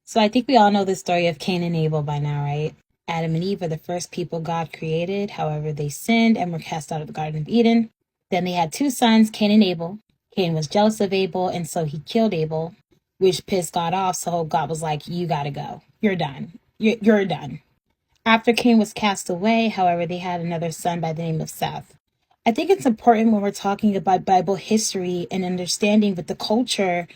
So I think we all know the story of Cain and Abel by now, right? Adam and Eve are the first people God created. However, they sinned and were cast out of the Garden of Eden. Then they had two sons, Cain and Abel. Cain was jealous of Abel, and so he killed Abel, which pissed God off. So God was like, you got to go. You're done. You're done. After Cain was cast away, however, they had another son by the name of Seth. I think it's important when we're talking about Bible history and understanding with the culture,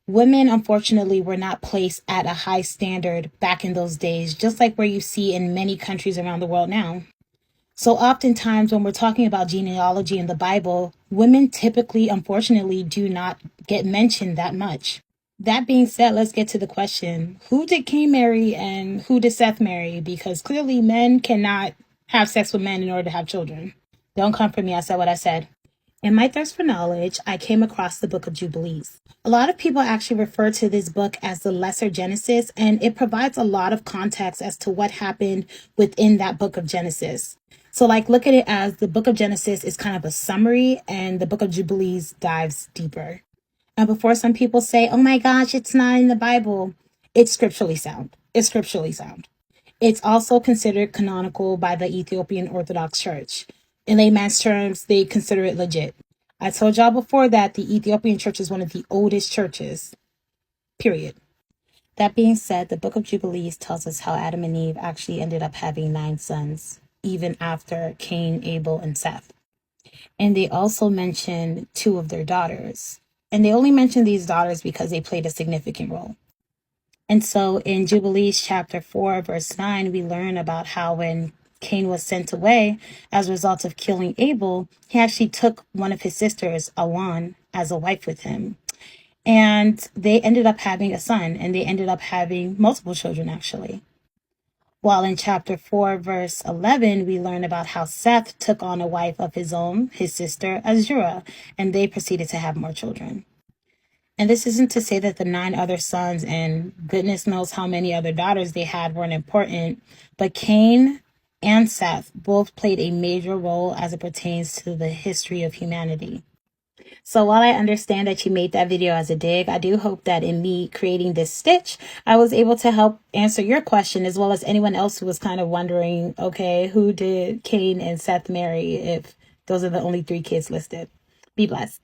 women unfortunately were not placed at a high standard back in those days, just like where you see in many countries around the world now. So oftentimes when we're talking about genealogy in the Bible, women typically, unfortunately, do not get mentioned that much. That being said, let's get to the question. Who did Cain marry and who did Seth marry? Because clearly men cannot have sex with men in order to have children. Don't come for me. I said what I said. In my thirst for knowledge, I came across the book of Jubilees. A lot of people actually refer to this book as the Lesser Genesis, and it provides a lot of context as to what happened within that book of Genesis. So look at it as the book of Genesis is kind of a summary and the book of Jubilees dives deeper. And before some people say, oh my gosh, it's not in the Bible, it's scripturally sound. It's scripturally sound. It's also considered canonical by the Ethiopian Orthodox Church. In layman's terms, they consider it legit. I told y'all before that the Ethiopian Church is one of the oldest churches, period. That being said, the book of Jubilees tells us how Adam and Eve actually ended up having 9 sons, even after Cain, Abel, and Seth. And they also mention 2 of their daughters. And they only mention these daughters because they played a significant role. And so in Jubilees chapter 4, verse 9, we learn about how when Cain was sent away as a result of killing Abel, he actually took one of his sisters, Awan, as a wife with him. And they ended up having a son, and they ended up having multiple children, actually. While in chapter 4, verse 11, we learn about how Seth took on a wife of his own, his sister, Azura, and they proceeded to have more children. And this isn't to say that the 9 other sons and goodness knows how many other daughters they had weren't important, but Cain and Seth both played a major role as it pertains to the history of humanity. So while I understand that you made that video as a dig, I do hope that in me creating this stitch, I was able to help answer your question as well as anyone else who was kind of wondering, okay, who did Cain and Seth marry if those are the only 3 kids listed? Be blessed.